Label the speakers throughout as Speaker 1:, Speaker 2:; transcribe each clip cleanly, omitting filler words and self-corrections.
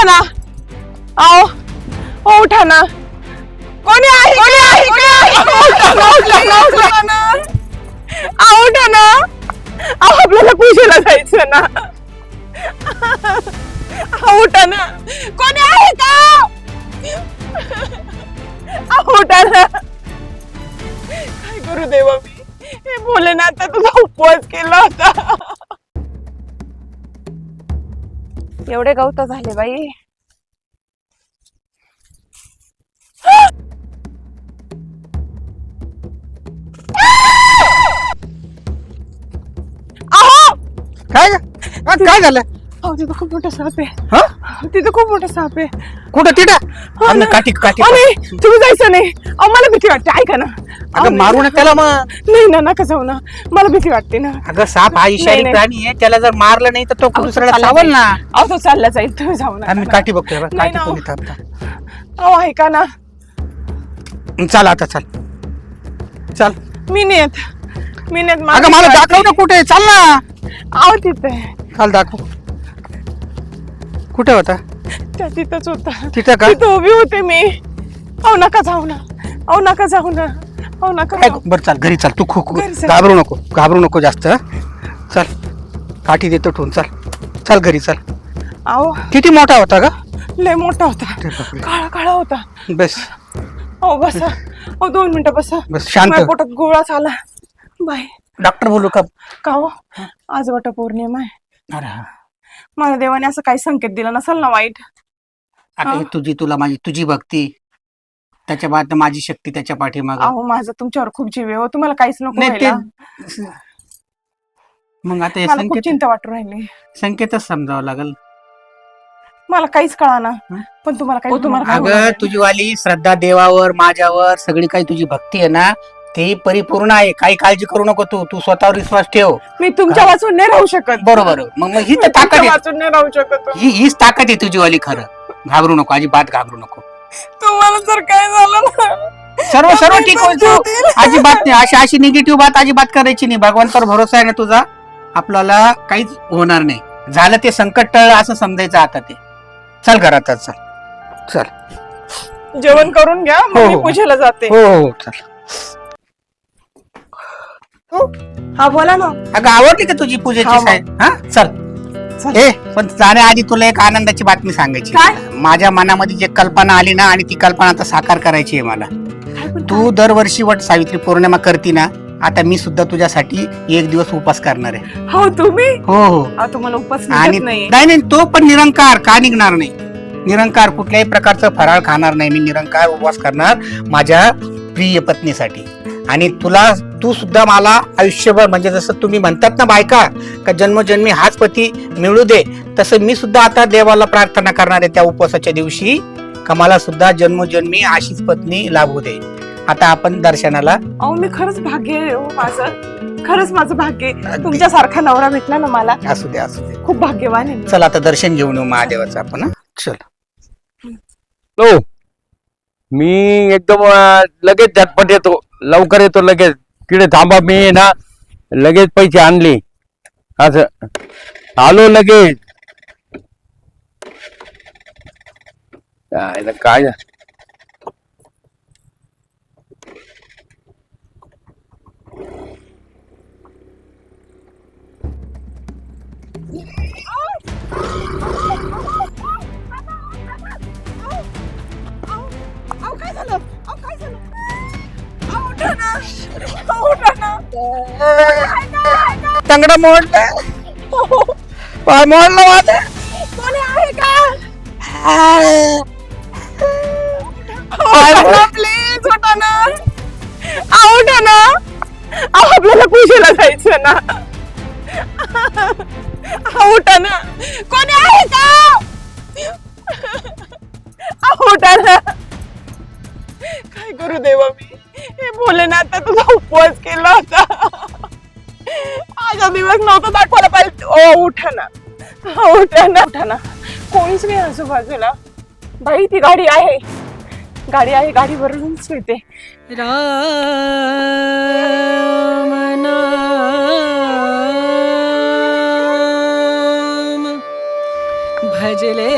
Speaker 1: उठा ना. आओ उठा ना. कोणी आहे उठा ना. आपल्याला पूजेला जायचं ना. उठा ना. कोणी आहे का? उठा ना. काय करू देवा मी. हे भोलेनाथ तुझा उपवास केला होता. एवढे गवत झाले बाई.
Speaker 2: काय काय झालं?
Speaker 1: तिथं खूप मोठा साप आहे.
Speaker 2: हा?
Speaker 1: तिथं खूप मोठा साप आहे.
Speaker 2: कुठं तिथं?
Speaker 1: ना.
Speaker 2: काठी काठी
Speaker 1: अरे तुम्ही जायचं नाही. मला भीती वाटते. ऐका ना.
Speaker 2: अगं मारू नका त्याला मग.
Speaker 1: नाही ना नका जाऊ ना. मला भीती वाटते ना.
Speaker 2: अगं साप हा इशारी
Speaker 1: नाही.
Speaker 2: प्राणी आहे, त्याला जर मारलं नाही तर तो दुसऱ्याला
Speaker 1: चालला
Speaker 2: चावल ना.
Speaker 1: तो चालला जाईल. तुम्ही जाऊ ना.
Speaker 2: आम्ही काठी बघतोय बघ,
Speaker 1: नाही
Speaker 2: काठी
Speaker 1: ना.
Speaker 2: कोणी थांबता.
Speaker 1: ऐका ना.
Speaker 2: चल आता चल चल.
Speaker 1: मी नेत.
Speaker 2: अगं मला दाखव ना कुठे. चाल ना.
Speaker 1: तिथे
Speaker 2: चाल दाखव. कुठे होता?
Speaker 1: तिथंच होता.
Speaker 2: तिथं का?
Speaker 1: तिथं उभी होते मी. नका जाऊ ना. नका जाऊ ना. नका जाऊ.
Speaker 2: बरं चाल घरी चाल. तू
Speaker 1: घरी चल.
Speaker 2: घाबरू नको जास्त. चल काठी देतो ठेवून. चल घरी चल. किती मोठा होता का?
Speaker 1: लय मोठा होता. काळा काळा होता.
Speaker 2: बस
Speaker 1: बसा. 2 मिनिटं बसा.
Speaker 2: बस शांत.
Speaker 1: माझ्या पोटात गोळाच आला. बाय.
Speaker 2: डॉक्टर बोलू का?
Speaker 1: हो आज वटपौर्णिमा आहे.
Speaker 2: अरे
Speaker 1: मला देवाने असं काही संकेत दिला नसेल ना वाईट.
Speaker 2: आता हे तुझी भक्ती, त्याच्या बाद माझी शक्ती त्याच्या पाठीमागे.
Speaker 1: माझा तुमच्यावर खूप जीव आहे. तुम्हाला काहीच नको
Speaker 2: नाही
Speaker 1: व्हायला.
Speaker 2: मग आता हे
Speaker 1: मला खूप
Speaker 2: संकेत
Speaker 1: चिंता वाटू राहिली.
Speaker 2: संकेतच समजावं लागेल.
Speaker 1: मला काहीच कळाना. पण तुम्हाला काही
Speaker 2: अगं तुझी वाली श्रद्धा देवावर माझ्यावर सगळी काही तुझी भक्ती आहे ना, ते परिपूर्ण आहे. काही काळजी करू नको. तू स्वतःवर विश्वास ठेव.
Speaker 1: मी तुमच्या वाचून नाही राहू शकत.
Speaker 2: बरोबर. मग ही तर ताकद आहे.
Speaker 1: वाचून नाही राहू शकत.
Speaker 2: हीच ताकद आहे तुझी वाली. खरं घाबरू नको. अजिबात घाबरू नको.
Speaker 1: तुम्हाला जर काय झालं ना
Speaker 2: सर्व ठीक होईल. अजिबात नाही. अशी निगेटिव्ह बात अजिबात करायची नाही. भगवंतावर भरोसा आहे ना तुझा. आपल्याला काहीच होणार नाही. झालं ते संकट टळलं असं समजायचं आता ते. चल घरात चल.
Speaker 1: जेवण करून घ्या. मग मी पूजेला जाते.
Speaker 2: हो चल.
Speaker 1: बोला ना.
Speaker 2: अगं आवडली का तुझी पूजेची साईड? चल. पण जाण्याआधी तुला एक आनंदाची बातमी सांगायची. माझ्या मनामध्ये जी कल्पना आली ना, आणि ती कल्पना आता साकार करायची आहे मला. तू दरवर्षी वट सावित्री पौर्णिमा करती ना, आता मी सुद्धा तुझ्यासाठी एक दिवस उपास करणार आहे.
Speaker 1: तुम्ही?
Speaker 2: हो.
Speaker 1: तुम्हाला उपास
Speaker 2: आणि
Speaker 1: नाही.
Speaker 2: नाही तो पण निरंकार का निघणार नाही. निरंकार कुठल्याही प्रकारचं फराळ खाणार नाही. मी निरंकार उपवास करणार माझ्या प्रिय पत्नीसाठी. आणि तू सुद्धा मला आयुष्यभर, म्हणजे जसं तुम्ही म्हणतात ना बायका का जन्मोजन्मी हाच पती मिळू दे, तसं मी सुद्धा आता देवाला प्रार्थना करणार आहे त्या उपवासाच्या दिवशी का मला सुद्धा जन्मोजन्मी अशीच पत्नी लाभू दे. आता आपण दर्शनाला.
Speaker 1: मी खरंच भाग्य आहे माझं. खरंच माझं भाग्य. तुमच्यासारखा नवरा भेटला ना मला.
Speaker 2: असू दे.
Speaker 1: खूप भाग्यवान आहे.
Speaker 2: चल आता दर्शन घेऊन येऊ महादेवाचं आपण. चल.
Speaker 3: मी एकदम लगेच झटपट येतो. लवकर येतो लगेच. तिकडे थांबा. मी ना लगेच पैसे आणले. असं आलो लगेच. काय
Speaker 2: तंगडा मोडला. पाय मोडला माझा.
Speaker 1: कोणी आहे का? प्लीज उठा ना. आपल्याला पूजेला जायचं ना. उठा ना. कोणी आहे का? उठा ना. काय करू देवा मी. हे भोलेनाथ तुझा उपवास केला होता. माझा दिवस नव्हता दाखवायला पाहिजे. उठा ना. कोणीच नाही आजूबाजूला. बाई ती गाडी आहे. गाडीवरूनच येते.
Speaker 4: राम नाम भजले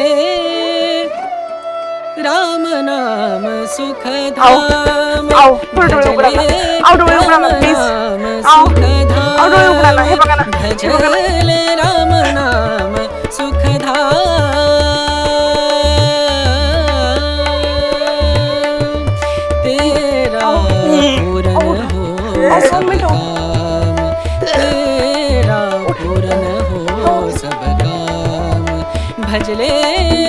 Speaker 1: आओ थोडे डोळे उघडा ना. आओ डोळे उघडा ना प्लीज. आओ आओ डोळे उघडा ना. हे बघा ना, हे बघा ना.
Speaker 4: राम नाम सुखधाम तेरा पूरन हो सब काम तेरा पूरन हो सब काम भजले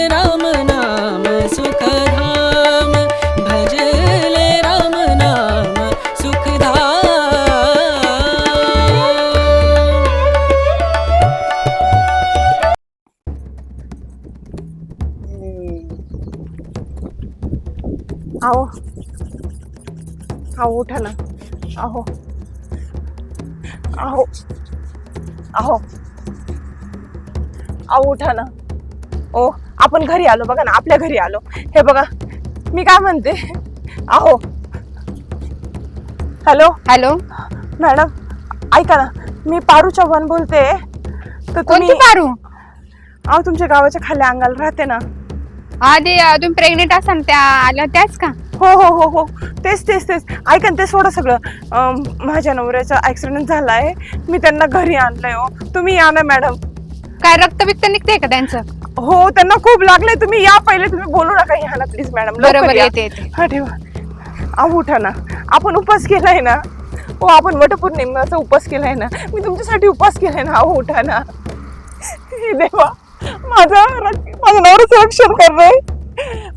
Speaker 4: राम नाम सुखधाम भजले राम नाम सुखधाम
Speaker 1: आओ आओ उठा ना. आहो आहो आहो आओ उठा ना. ओ आपण घरी आलो बघा ना, आपल्या घरी आलो. हे बघा मी काय म्हणते. आहो हॅलो
Speaker 5: हॅलो,
Speaker 1: मॅडम ऐका ना, मी पारू चव्हाण बोलते. तर
Speaker 5: कोणती
Speaker 1: तुम्ही
Speaker 5: पारू?
Speaker 1: अहो तुमच्या गावाच्या खाली अंगाला राहते ना.
Speaker 5: आधी तुम्ही प्रेग्नेंट असाल त्या आल्या त्याच का?
Speaker 1: हो हो हो हो तेच तेच तेच. ऐका ना, ते सोडा सगळं. माझ्या नवऱ्याचा ऍक्सिडेंट झालाय, मी त्यांना घरी आणलंय. हो तुम्ही या ना मॅडम.
Speaker 5: काय रक्त बिक्त निघतंय का त्यांचं?
Speaker 1: हो त्यांना खूप लागलंय, तुम्ही या पहिले. तुम्ही बोलू नका, या ना प्लीज मॅडम.
Speaker 5: बरोबर, येते येते.
Speaker 1: हा ठेवा. अहो उठा ना, आपण उपवास केलाय ना. हो आपण वटपौर्णिमेचा उपवास केलाय ना, मी तुमच्यासाठी उपवास केलाय ना. अहो उठा ना. हे देवा, माझं नवऱ्याचं रक्षण करतोय.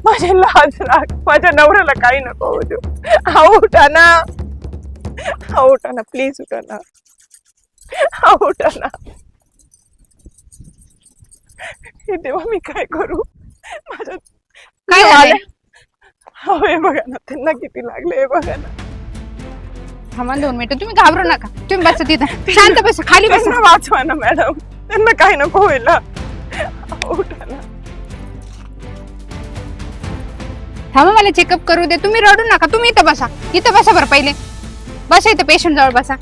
Speaker 1: माझे लाज राग, माझ्या नवऱ्याला काही नको होऊ देऊ. अहो उठा ना. अहो उठा ना प्लीज, उठा ना. अहो उठा ना. हे देवा मी काय करू. माझ्या
Speaker 5: काय झालंय?
Speaker 1: हो हे बघा ना, त्यांना किती लागले हे बघा ना.
Speaker 5: थांबा 2 मिनिटं, तुम्ही घाबरू नका. तुम्ही बसा तिथं, शांत बसा, खाली बसा.
Speaker 1: त्यांना वाचवा ना मॅडम, त्यांना काही नको होईल. उठा ना.
Speaker 5: थांबा मला चेकअप करू दे. तुम्ही रडू नका, तुम्ही इथं बसा. इथं बसा बरं पहिले. बसा इथं, पेशंट जवळ बसा.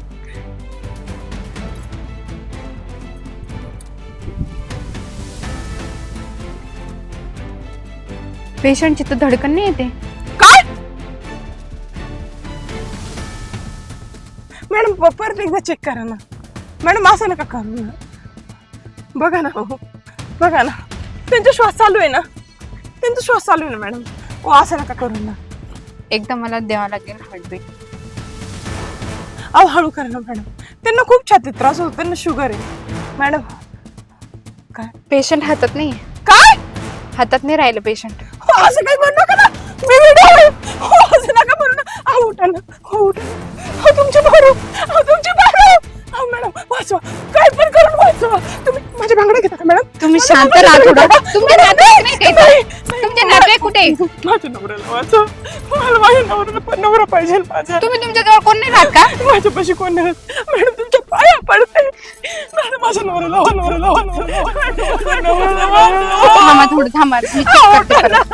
Speaker 5: पेशंटची तर धडकन नाही येते.
Speaker 1: काय मॅडम परत एकदा चेक करा ना मॅडम. असं नका करू ना. बघा ना, हो बघा ना, त्यांचा श्वास चालू आहे ना. त्यांचा श्वास चालू आहे ना मॅडम. हो असं नका करू ना.
Speaker 5: एकदा मला द्यावा लागेल हार्टबीट.
Speaker 1: अहो हळू करा ना मॅडम, त्यांना खूप छातीत त्रास होतो, त्यांना शुगर आहे मॅडम. काय
Speaker 5: पेशंट हातात नाही,
Speaker 1: काय
Speaker 5: हातात नाही राहिलं पेशंट.
Speaker 1: हो असं काही म्हणू नका ना. मी व्हिडिओ आहे. हो असं नका म्हणू ना. अहो उठा ना. हो उठा. हो तुमची बारू, हो तुमची बारू. हो मॅडम वाचवा, काय पण करून वाचवा. तुम्ही माझ्या बांगड्या घेता का मॅडम?
Speaker 5: तुम्ही शांत राहा थोडं. तुमचे नातेवाईक नाही का इथं? तुमचे नातेवाईक कुठे?
Speaker 1: माझ्या नवऱ्याला वाचव. मला माझ्या नवरा पाहिजे. माझ्या
Speaker 5: तुम्ही तुमच्या जवळ कोण नाही राहत का?
Speaker 1: माझ्यापाशी कोण नाही. मॅडम तुमच्या पाया पडते. मॅडम माझ्या नवऱ्याला
Speaker 5: थांबा थोडं, थांबा मी check करते परत.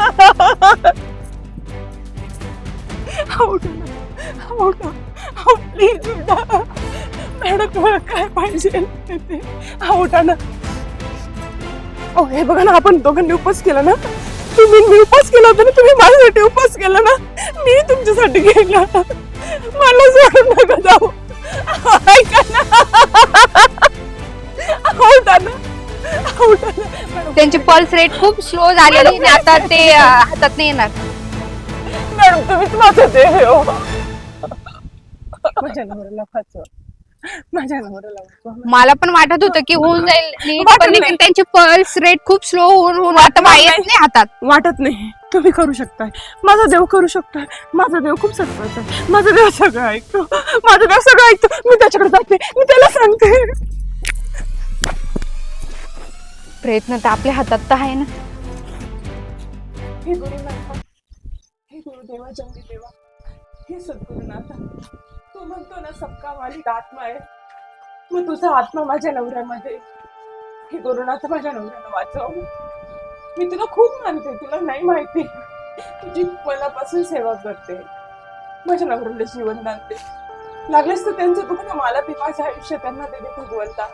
Speaker 1: प्लीज उठा मॅडम, तुम्हाला काय पाहिजे ते उठा ना. ओ हे बघा ना, आपण दोघांनी उपवास केला ना. मी उपवास केला होता ना, तुम्ही माझ्यासाठी उपवास केला ना. मी तुमच्यासाठी केला. मला सोडून नका जाऊ. ऐका ना. उठा ना. उठा ना.
Speaker 5: त्यांची पल्स रेट खूप स्लो झालेली आणि आता ते हातात नाही येणार.
Speaker 1: मॅडम तुम्हीच माझं देव हो. माझ्या नवऱ्याला वाचवा. माझ्या नवऱ्याला वाचवा.
Speaker 5: मला पण वाटत होतं की होऊन जाईल नीट,
Speaker 1: वाटत
Speaker 5: पण
Speaker 1: नाही.
Speaker 5: त्यांची पल्स रेट खूप स्लो होऊन आता
Speaker 1: वाटत
Speaker 5: येत
Speaker 1: नाही.
Speaker 5: नाही हातात.
Speaker 1: वाटत नाही. तुम्ही करू शकताय. माझा देव करू शकताय. माझा देव खूप सत्वाच आहे. माझा देव सगळं ऐकतो. माझा देव सगळं ऐकतो. मी त्याच्याकडे जाते, मी त्याला सांगते.
Speaker 5: प्रयत्न तर आपल्या हातात तर आहे ना.
Speaker 1: हे गुरुनाथा, हे गुरुदेवा, जंगी देवा, हे सद्गुरुनाथा, तू म्हणतो ना सबका मालिक आत्मा आहे. मग तुझा आत्मा माझ्या नवऱ्यामध्ये. हे गुरुनाथ माझ्या नवऱ्याला वाचव. मी तुला खूप मानते, तुला नाही माहिती. तुझी मनापासून सेवा करते. माझ्या नवऱ्याला जीवन दानते. लागलेस तर त्यांचं दुःख मला दे, माझं आयुष्य त्यांना दे भगवंता.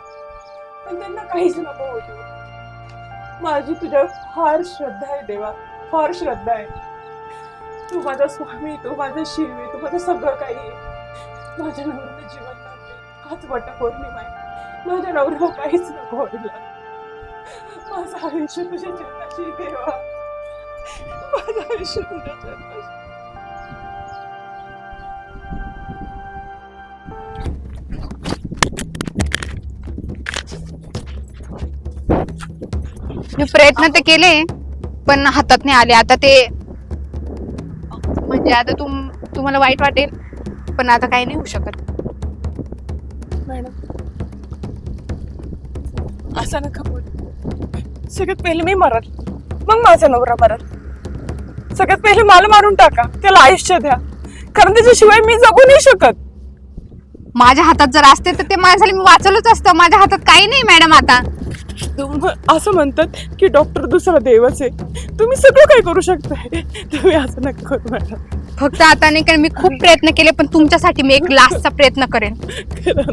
Speaker 1: पण त्यांना काहीच नको होतं. माझी तुझ्यावर फार श्रद्धा आहे देवा, फार श्रद्धा आहे. तू माझा स्वामी, तू माझा शिव आहे, तू माझं सगळं काही आहे. माझ्या नवऱ्याला जीवन लागले. आज वटपौर्णिमा आहे. माझ्या नवऱ्याला काहीच नको व्हायला. माझं आयुष्य तुझ्या चरणाशी आहे देवा. माझं आयुष्य तुझ्या चरणाशी.
Speaker 5: मी प्रयत्न तर केले पण हातात नाही आले. आता ते म्हणजे आता तुम्हाला वाईट वाटेल पण आता काही नाही होऊ शकत.
Speaker 1: मॅडम असं नका बोल. सगळ्यात पहिले मी मरल, मग माझा नवरा मरल. सगळ्यात पहिले मला मारून टाका, त्याला आयुष्य द्या, कारण त्याच्याशिवाय मी जगू नाही शकत.
Speaker 5: माझ्या हातात जर असते तर ते माझ्यासाठी मी वाचवलंच असतं. माझ्या हातात काही नाही मॅडम आता.
Speaker 1: असं म्हणतात की डॉक्टर दुसरा देवच आहे. तुम्ही सगळं काही करू शकताय. तुम्ही असं नका करू मॅडम.
Speaker 5: फक्त आता नाही कारण मी खूप प्रयत्न केले पण तुमच्यासाठी मी एक लास्टचा प्रयत्न करेन.
Speaker 1: करा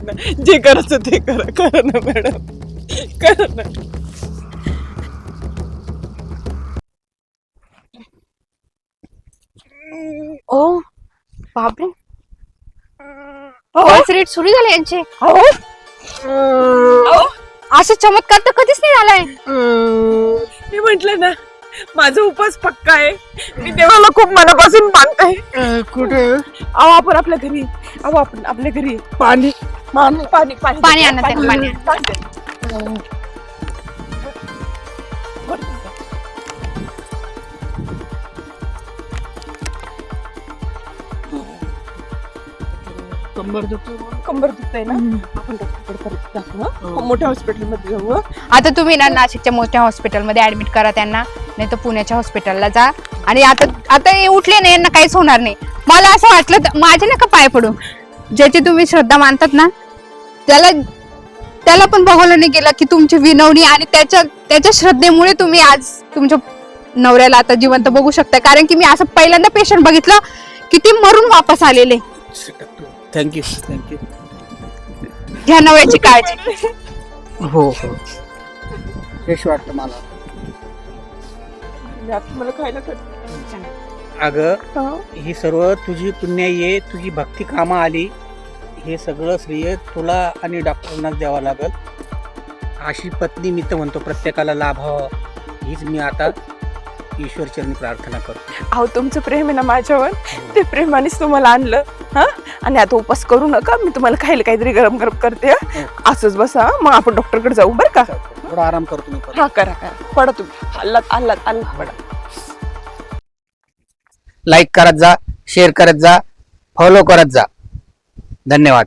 Speaker 1: ना, जे करायचं ते करा ना मॅडम, करा ना.
Speaker 5: ओ बापरे, पल्स रेट सुरू झाले यांचे. असं चमत्कार तर कधीच नाही झालाय.
Speaker 1: मी म्हंटल ना, माझा उपास पक्का आहे. मी देवाला खूप मनापासून मानते.
Speaker 2: कुठे
Speaker 1: आपण आपल्या घरी, आपण आपल्या घरी
Speaker 2: पाणी
Speaker 1: पाणी पाणी
Speaker 5: पाणी आणा त्यांना, पाणी आणा.
Speaker 2: कंबर दुखतो.
Speaker 1: कंबर दुखतंय ना, आपण डॉक्टरकडे परत दाखवू हं? मोठ्या हॉस्पिटलमध्ये जाऊ हं?
Speaker 5: आता तुम्ही ना नाशिकच्या मोठ्या हॉस्पिटलमध्ये ऍडमिट करा त्यांना, नाही तर पुण्याच्या हॉस्पिटलला जा. आणि आता हे उठले नाही, यांना काहीच होणार नाही. मला असं वाटलं तर माझे नका पाय पडू. ज्याची तुम्ही श्रद्धा मानतात ना त्याला पण बघवलं नाही गेलं की तुमची विनवणी आणि त्याच्या श्रद्धेमुळे तुम्ही आज तुमच्या नवऱ्याला आता जिवंत बघू शकता. कारण की मी असं पहिल्यांदा पेशंट बघितलं की ते मरून वापस आलेले.
Speaker 2: थँक्यू.
Speaker 5: घ्या नवऱ्याची काळजी.
Speaker 2: हो हो, फ्रेश वाटतं मला.
Speaker 1: मी आता मला खायला करते.
Speaker 2: अगं
Speaker 1: हं?
Speaker 2: ही सर्व तुझी पुण्याई आहे, तुझी भक्ती कामा आली. हे सगळं श्रेय तुला आणि डॉक्टरांनाच द्यावं लागल. अशी पत्नी मी तर म्हणतो प्रत्येकाला लाभावं, हीच मी आता ईश्वरचरणी प्रार्थना करतो.
Speaker 1: अहो तुमचं प्रेम आहे ना माझ्यावर, ते प्रेमानेच तुम्हाला आणलं. हा, आणि आता उपास करू नका. मी तुम्हाला खायला काहीतरी गरम गरम करते हं? असंच बसा हं? मग आपण डॉक्टरकडे जाऊ बरं का.
Speaker 2: थोडा आराम करतो मी.
Speaker 1: हा करा पडा तुम्ही. आल्लात पडा.
Speaker 2: लाईक करत जा, शेअर करत जा, फॉलो करत जा. धन्यवाद.